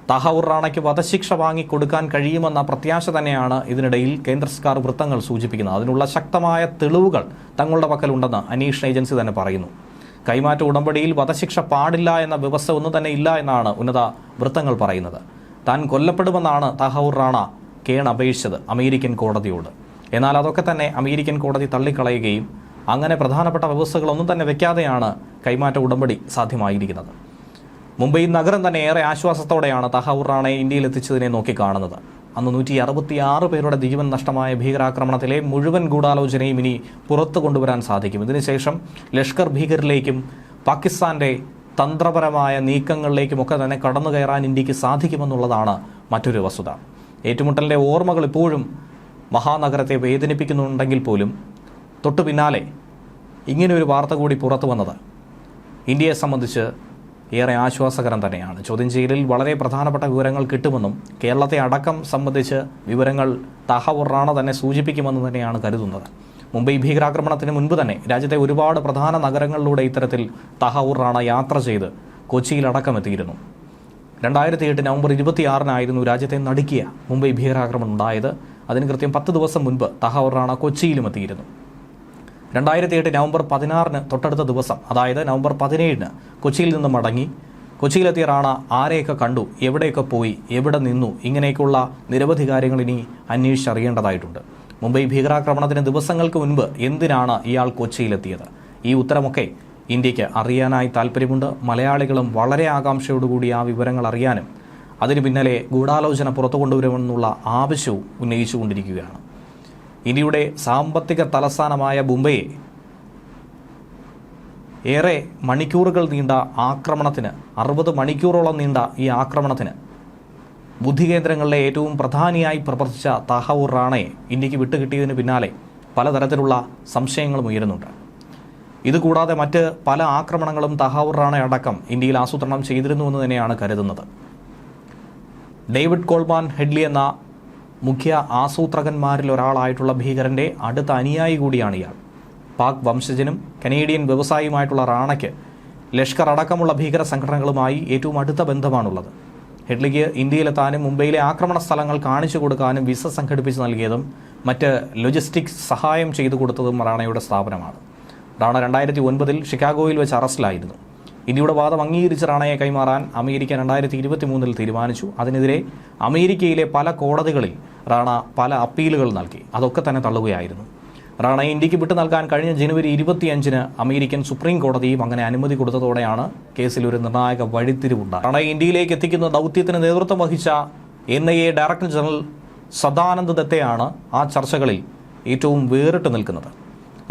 തഹവൂർ റാണയ്ക്ക് വധശിക്ഷ വാങ്ങിക്കൊടുക്കാൻ കഴിയുമെന്ന പ്രത്യാശ തന്നെയാണ് ഇതിനിടയിൽ കേന്ദ്ര സർക്കാർ വൃത്തങ്ങൾ സൂചിപ്പിക്കുന്നത്. അതിനുള്ള ശക്തമായ തെളിവുകൾ തങ്ങളുടെ പക്കലുണ്ടെന്ന് അന്വേഷണ ഏജൻസി തന്നെ പറയുന്നു. കൈമാറ്റ ഉടമ്പടിയിൽ വധശിക്ഷ പാടില്ല എന്ന വ്യവസ്ഥ ഒന്നും തന്നെ ഇല്ല എന്നാണ് ഉന്നത വൃത്തങ്ങൾ പറയുന്നത്. താൻ കൊല്ലപ്പെടുമെന്നാണ് തഹവൂർ റാണ അപേക്ഷിച്ചത് അമേരിക്കൻ കോടതിയോട്. എന്നാൽ അതൊക്കെ തന്നെ അമേരിക്കൻ കോടതി തള്ളിക്കളയുകയും അങ്ങനെ പ്രധാനപ്പെട്ട വ്യവസ്ഥകളൊന്നും തന്നെ വെക്കാതെയാണ് കൈമാറ്റ ഉടമ്പടി സാധ്യമായിരിക്കുന്നത്. മുംബൈ നഗരം തന്നെ ഏറെ ആശ്വാസത്തോടെയാണ് തഹവൂർ റാണയെ ഇന്ത്യയിൽ എത്തിച്ചതിനെ നോക്കിക്കാണുന്നത്. അന്ന് 166 പേരുടെ ജീവൻ നഷ്ടമായ ഭീകരാക്രമണത്തിലെ മുഴുവൻ ഗൂഢാലോചനയും ഇനി പുറത്തു കൊണ്ടുവരാൻ സാധിക്കും. ഇതിനുശേഷം ലഷ്കർ ഭീകരിലേക്കും പാകിസ്ഥാന്റെ തന്ത്രപരമായ നീക്കങ്ങളിലേക്കുമൊക്കെ തന്നെ കടന്നു കയറാൻ ഇന്ത്യക്ക് സാധിക്കുമെന്നുള്ളതാണ് മറ്റൊരു വസ്തുത. ഏറ്റുമുട്ടലിൻ്റെ ഓർമ്മകൾ ഇപ്പോഴും മഹാനഗരത്തെ വേദനിപ്പിക്കുന്നുണ്ടെങ്കിൽ പോലും തൊട്ടു പിന്നാലെ ഇങ്ങനെയൊരു വാർത്ത കൂടി പുറത്തു വന്നത് ഇന്ത്യയെ സംബന്ധിച്ച് ഏറെ ആശ്വാസകരം തന്നെയാണ്. ചോദ്യം ചെയ്യലിൽ വളരെ പ്രധാനപ്പെട്ട വിവരങ്ങൾ കിട്ടുമെന്നും കേരളത്തെ അടക്കം സംബന്ധിച്ച് വിവരങ്ങൾ തഹവൂർ റാണ തന്നെ സൂചിപ്പിക്കുമെന്ന് തന്നെയാണ് കരുതുന്നത്. മുംബൈ ഭീകരാക്രമണത്തിന് മുൻപ് തന്നെ രാജ്യത്തെ ഒരുപാട് പ്രധാന നഗരങ്ങളിലൂടെ ഇത്തരത്തിൽ തഹവൂർ റാണ യാത്ര ചെയ്ത് കൊച്ചിയിലടക്കം എത്തിയിരുന്നു. 2008 നവംബർ 26 രാജ്യത്തെ നടുക്കിയ മുംബൈ ഭീകരാക്രമണം ഉണ്ടായത്. അതിന് കൃത്യം 10 ദിവസം മുൻപ് തഹവൂർ റാണ കൊച്ചിയിലും എത്തിയിരുന്നു. 2008 നവംബർ 16 തൊട്ടടുത്ത ദിവസം, അതായത് നവംബർ 17 കൊച്ചിയിൽ നിന്ന് മടങ്ങി. കൊച്ചിയിലെത്തിയ റാണ ആരെയൊക്കെ കണ്ടു, എവിടെയൊക്കെ പോയി, എവിടെ നിന്നു, ഇങ്ങനെയൊക്കെയുള്ള നിരവധി കാര്യങ്ങൾ ഇനി അന്വേഷിച്ചറിയേണ്ടതായിട്ടുണ്ട്. മുംബൈ ഭീകരാക്രമണത്തിന് ദിവസങ്ങൾക്ക് മുൻപ് എന്തിനാണ് ഇയാൾ കൊച്ചിയിലെത്തിയത്? ഈ ഉത്തരമൊക്കെ ഇന്ത്യക്ക് അറിയാനായി താല്പര്യമുണ്ട്. മലയാളികളും വളരെ ആകാംക്ഷയോടുകൂടി ആ വിവരങ്ങൾ അറിയാനും അതിന് പിന്നാലെ ഗൂഢാലോചന പുറത്തു കൊണ്ടുവരുമെന്നുള്ള ആവശ്യവും ഉന്നയിച്ചുകൊണ്ടിരിക്കുകയാണ്. ഇന്ത്യയുടെ സാമ്പത്തിക തലസ്ഥാനമായ മുംബൈയെ ഏറെ മണിക്കൂറുകൾ നീണ്ട ആക്രമണത്തിന്, 60 മണിക്കൂറോളം നീണ്ട ഈ ആക്രമണത്തിന് ബുദ്ധികേന്ദ്രങ്ങളിലെ ഏറ്റവും പ്രധാനിയായി പ്രവർത്തിച്ച തഹവൂർ റാണയെ ഇന്ത്യക്ക് വിട്ടുകിട്ടിയതിന് പിന്നാലെ പലതരത്തിലുള്ള സംശയങ്ങളും ഉയരുന്നുണ്ട്. ഇതുകൂടാതെ മറ്റ് പല ആക്രമണങ്ങളും തഹവൂർ റാണ അടക്കം ഇന്ത്യയിൽ ആസൂത്രണം ചെയ്തിരുന്നുവെന്ന് തന്നെയാണ് കരുതുന്നത്. ഡേവിഡ് കോൾമാൻ ഹെഡ്ലി എന്ന മുഖ്യ ആസൂത്രകന്മാരിൽ ഒരാളായിട്ടുള്ള ഭീകരൻ്റെ അടുത്ത അനുയായി കൂടിയാണ് ഇയാൾ. പാക് വംശജനും കനേഡിയൻ വ്യവസായിയുമായിട്ടുള്ള റാണയ്ക്ക് ലഷ്കർ അടക്കമുള്ള ഭീകര സംഘടനകളുമായി ഏറ്റവും അടുത്ത ബന്ധമാണുള്ളത്. ഹെഡ്ലിക്ക് ഇന്ത്യയിലെത്താനും മുംബൈയിലെ ആക്രമണ സ്ഥലങ്ങൾ കാണിച്ചു കൊടുക്കാനും വിസ സംഘടിപ്പിച്ച് നൽകിയതും മറ്റ് ലോജിസ്റ്റിക്സ് സഹായം ചെയ്തു കൊടുത്തതും റാണയുടെ സ്ഥാപനമാണ്. റാണ 2009 ഷിക്കാഗോയിൽ വെച്ച് അറസ്റ്റിലായിരുന്നു. ഇന്ത്യയുടെ വാദം അംഗീകരിച്ച് റാണയെ കൈമാറാൻ അമേരിക്ക 2023 തീരുമാനിച്ചു. അതിനെതിരെ അമേരിക്കയിലെ പല കോടതികളിൽ റാണ പല അപ്പീലുകൾ നൽകി. അതൊക്കെ തന്നെ തള്ളുകയായിരുന്നു. റാണയെ ഇന്ത്യക്ക് വിട്ടു നൽകാൻ കഴിഞ്ഞ ജനുവരി 25 അമേരിക്കൻ സുപ്രീം കോടതിയും അങ്ങനെ അനുമതി കൊടുത്തതോടെയാണ് കേസിൽ ഒരു നിർണായക വഴിത്തിരിവുണ്ടായത്. റാണയെ ഇന്ത്യയിലേക്ക് എത്തിക്കുന്ന ദൗത്യത്തിന് നേതൃത്വം വഹിച്ച NIA ഡയറക്ടർ ജനറൽ സദാനന്ദ് ദത്തയാണ് ആ ചർച്ചകളിൽ ഏറ്റവും വേറിട്ട് നിൽക്കുന്നത്.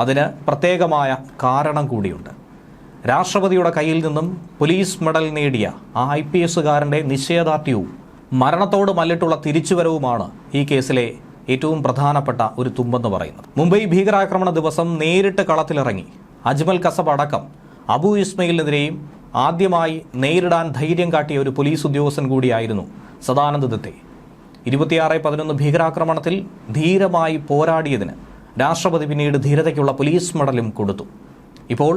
അതിന് പ്രത്യേകമായ കാരണം കൂടിയുണ്ട്. രാഷ്ട്രപതിയുടെ കയ്യിൽ നിന്നും പോലീസ് മെഡൽ നേടിയ ആ IPSകാരൻ്റെ നിശ്ചയദാർഢ്യവും മരണത്തോട് മല്ലിട്ടുള്ള തിരിച്ചുവരവുമാണ് ഈ കേസിലെ ഏറ്റവും പ്രധാനപ്പെട്ട ഒരു തുമ്പെന്ന് പറയുന്നത്. മുംബൈ ഭീകരാക്രമണ ദിവസം നേരിട്ട് കളത്തിലിറങ്ങി അജ്മൽ കസബ് അടക്കം അബു ഇസ്മയിലിനെതിരെയും ആദ്യമായി നേരിടാൻ ധൈര്യം കാട്ടിയ ഒരു പോലീസ് ഉദ്യോഗസ്ഥൻ കൂടിയായിരുന്നു സദാനന്ദ് ദത്തെ. 26/11 ഭീകരാക്രമണത്തിൽ ധീരമായി പോരാടിയതിന് രാഷ്ട്രപതി പിന്നീട് ധീരതയ്ക്കുള്ള പോലീസ് മെഡലും കൊടുത്തു. ഇപ്പോൾ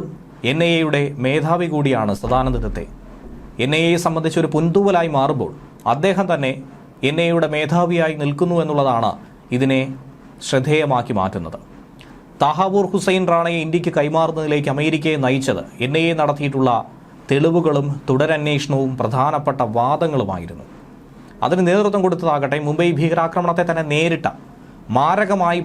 NIAയുടെ മേധാവി കൂടിയാണ് സദാനന്ദ് ദത്തെ. NIAയെ സംബന്ധിച്ച് ഒരു പുൻതൂവലായി മാറുമ്പോൾ അദ്ദേഹം തന്നെ NIAയുടെ മേധാവിയായി നിൽക്കുന്നു എന്നുള്ളതാണ് ഇതിനെ ശ്രദ്ധേയമാക്കി മാറ്റുന്നത്. തഹവൂർ ഹുസൈൻ റാണയെ ഇന്ത്യക്ക് കൈമാറുന്നതിലേക്ക് അമേരിക്കയെ നയിച്ചത് NIA നടത്തിയിട്ടുള്ള തെളിവുകളും തുടരന്വേഷണവും പ്രധാനപ്പെട്ട വാദങ്ങളുമായിരുന്നു. അതിന് നേതൃത്വം കൊടുത്തതാകട്ടെ മുംബൈ ഭീകരാക്രമണത്തെ തന്നെ നേരിട്ട, മാരകമായി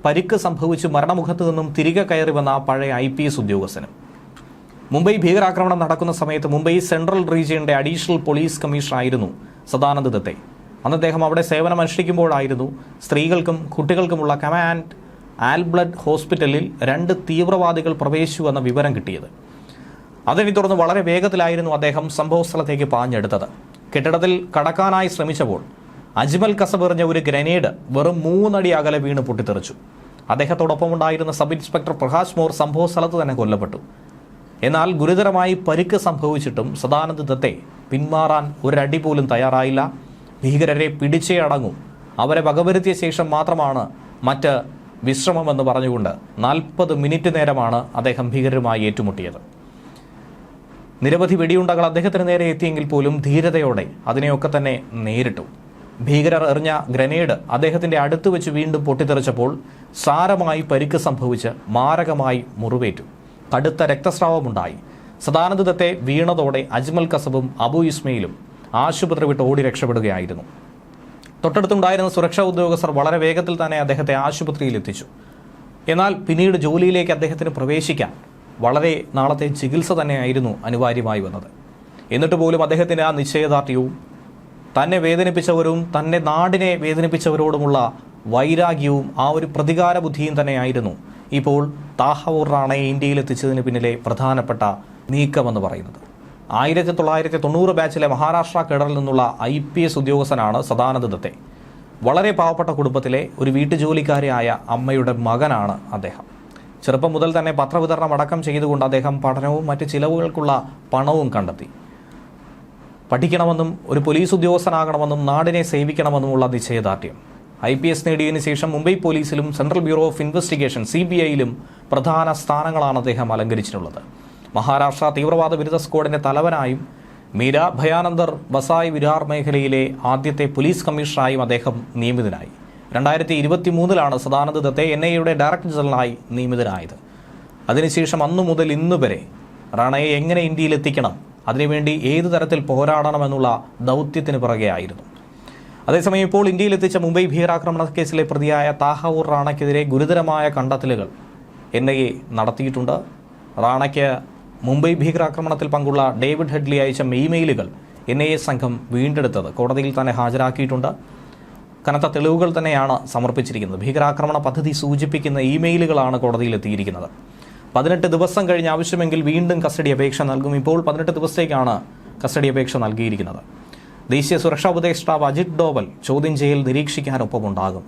പരിക്ക് സംഭവിച്ച് മരണമുഖത്ത് നിന്നും തിരികെ കയറി വന്ന പഴയ IPS ഉദ്യോഗസ്ഥനും. മുംബൈ ഭീകരാക്രമണം നടക്കുന്ന സമയത്ത് മുംബൈ സെൻട്രൽ റീജിയന്റെ അഡീഷണൽ പോലീസ് കമ്മീഷണറായിരുന്നു സദാനന്ദ് ദത്തെ. അന്ന് അദ്ദേഹം അവിടെ സേവനമനുഷ്ഠിക്കുമ്പോഴായിരുന്നു സ്ത്രീകൾക്കും കുട്ടികൾക്കുമുള്ള കമാൻഡ് ആൽബ്ലഡ് ഹോസ്പിറ്റലിൽ 2 തീവ്രവാദികൾ പ്രവേശിച്ചു എന്ന വിവരം കിട്ടിയത്. അതിനെ തുടർന്ന് വളരെ വേഗത്തിലായിരുന്നു അദ്ദേഹം സംഭവസ്ഥലത്തേക്ക് പാഞ്ഞെടുത്തത്. കെട്ടിടത്തിൽ കടക്കാനായി ശ്രമിച്ചപ്പോൾ അജ്മൽ കസബ് എറിഞ്ഞ ഒരു ഗ്രനേഡ് വെറും 3 അടി അകലെ വീണ് പൊട്ടിത്തെറിച്ചു. അദ്ദേഹത്തോടൊപ്പം ഉണ്ടായിരുന്ന സബ് ഇൻസ്പെക്ടർ പ്രകാശ് മോർ സംഭവ സ്ഥലത്ത് തന്നെ കൊല്ലപ്പെട്ടു. എന്നാൽ ഗുരുതരമായി പരിക്ക് സംഭവിച്ചിട്ടും സദാനന്ദ് ദത്തെ പിന്മാറാൻ ഒരടി പോലും തയ്യാറായില്ല. ഭീകരരെ പിടിച്ചേ അടങ്ങൂ, അവരെ വകവരുത്തിയ ശേഷം മാത്രമാണ് മറ്റ് വിശ്രമമെന്ന് പറഞ്ഞുകൊണ്ട് 40 മിനിറ്റ് നേരമാണ് അദ്ദേഹം ഭീകരരുമായി ഏറ്റുമുട്ടിയത്. നിരവധി വെടിയുണ്ടകൾ അദ്ദേഹത്തിന് നേരെ എത്തിയെങ്കിൽ പോലും ധീരതയോടെ അതിനെയൊക്കെ തന്നെ നേരിട്ടു. ഭീകരർ എറിഞ്ഞ ഗ്രനേഡ് അദ്ദേഹത്തിന്റെ അടുത്ത് വെച്ച് വീണ്ടും പൊട്ടിത്തെറിച്ചപ്പോൾ സാരമായി പരിക്ക് സംഭവിച്ച് മാരകമായി മുറിവേറ്റു. കടുത്ത രക്തസ്രാവമുണ്ടായി. സദാനന്ദ് ദത്തെ വീണതോടെ അജ്മൽ കസബും അബു ഇസ്മയിലും ആശുപത്രി വിട്ട് ഓടി രക്ഷപ്പെടുകയായിരുന്നു. തൊട്ടടുത്തുണ്ടായിരുന്ന സുരക്ഷാ ഉദ്യോഗസ്ഥർ വളരെ വേഗത്തിൽ തന്നെ അദ്ദേഹത്തെ ആശുപത്രിയിൽ എത്തിച്ചു. എന്നാൽ പിന്നീട് ജോലിയിലേക്ക് അദ്ദേഹത്തിന് പ്രവേശിക്കാൻ വളരെ നാളത്തെ ചികിത്സ തന്നെയായിരുന്നു അനിവാര്യമായി വന്നത്. എന്നിട്ട് പോലും അദ്ദേഹത്തിൻ്റെ ആ നിശ്ചയദാർഢ്യവും തന്നെ വേദനിപ്പിച്ചവരും തന്നെ നാടിനെ വേദനിപ്പിച്ചവരോടുമുള്ള വൈരാഗ്യവും ആ ഒരു പ്രതികാര ബുദ്ധിയും തന്നെയായിരുന്നു ഇപ്പോൾ താഹവൂർ റാണയെ ഇന്ത്യയിലെത്തിച്ചതിന് പിന്നിലെ പ്രധാനപ്പെട്ട നീക്കമെന്ന് പറയുന്നത്. 1990 ബാച്ചിലെ മഹാരാഷ്ട്ര കേഡറിൽ നിന്നുള്ള IPS ഉദ്യോഗസ്ഥനാണ് സദാനന്ദ് ദത്തെ. വളരെ പാവപ്പെട്ട കുടുംബത്തിലെ ഒരു വീട്ടുജോലിക്കാരിയായ അമ്മയുടെ മകനാണ് അദ്ദേഹം. ചെറുപ്പം മുതൽ തന്നെ പത്രവിതരണം അടക്കം ചെയ്തുകൊണ്ട് അദ്ദേഹം പഠനവും മറ്റ് ചിലവുകൾക്കുള്ള പണവും കണ്ടെത്തി. പഠിക്കണമെന്നും ഒരു പോലീസ് ഉദ്യോഗസ്ഥനാകണമെന്നും നാടിനെ സേവിക്കണമെന്നുമുള്ള നിശ്ചയദാർഢ്യം. IPS നേടിയതിനു ശേഷം മുംബൈ പോലീസിലും സെൻട്രൽ ബ്യൂറോ ഓഫ് ഇൻവെസ്റ്റിഗേഷൻ CBIയിലും പ്രധാന സ്ഥാനങ്ങളാണ് അദ്ദേഹം അലങ്കരിച്ചിട്ടുള്ളത്. മഹാരാഷ്ട്ര തീവ്രവാദ വിരുദ്ധ സ്ക്വാഡിന്റെ തലവനായും മീര ഭയാനന്ദർ വസായ് വിരാർ മേഖലയിലെ ആദ്യത്തെ പോലീസ് കമ്മീഷണറായും അദ്ദേഹം നിയമിതനായി. 2023 സദാനന്ദ് ദത്തെ NIAയുടെ ഡയറക്ടർ ജനറലായി നിയമിതനായത്. അതിനുശേഷം അന്നു മുതൽ ഇന്നുവരെ റാണയെ എങ്ങനെ ഇന്ത്യയിലെത്തിക്കണം, അതിനുവേണ്ടി ഏതു തരത്തിൽ പോരാടണമെന്നുള്ള ദൗത്യത്തിന് പിറകെയായിരുന്നു. അതേസമയം ഇപ്പോൾ ഇന്ത്യയിലെത്തിച്ച മുംബൈ ഭീകരാക്രമണ കേസിലെ പ്രതിയായ താഹവൂർ റാണയ്ക്കെതിരെ ഗുരുതരമായ കണ്ടെത്തലുകൾ NIA നടത്തിയിട്ടുണ്ട്. റാണയ്ക്ക് മുംബൈ ഭീകരാക്രമണത്തിൽ പങ്കുള്ള ഡേവിഡ് ഹെഡ്ലി അയച്ച ഇമെയിലുകൾ NIA സംഘം വീണ്ടെടുത്തത് കോടതിയിൽ തന്നെ ഹാജരാക്കിയിട്ടുണ്ട്. കനത്ത തെളിവുകൾ തന്നെയാണ് സമർപ്പിച്ചിരിക്കുന്നത്. ഭീകരാക്രമണ പദ്ധതി സൂചിപ്പിക്കുന്ന ഇമെയിലുകളാണ് കോടതിയിൽ എത്തിയിരിക്കുന്നത്. 18 ദിവസം കഴിഞ്ഞ് ആവശ്യമെങ്കിൽ വീണ്ടും കസ്റ്റഡി അപേക്ഷ നൽകും. ഇപ്പോൾ 18 ദിവസത്തേക്കാണ് കസ്റ്റഡി അപേക്ഷ നൽകിയിരിക്കുന്നത്. ദേശീയ സുരക്ഷാ ഉപദേഷ്ടാവ് അജിത് ഡോവൽ ചോദ്യം ചെയ്യൽ നിരീക്ഷിക്കാനൊപ്പമുണ്ടാകും.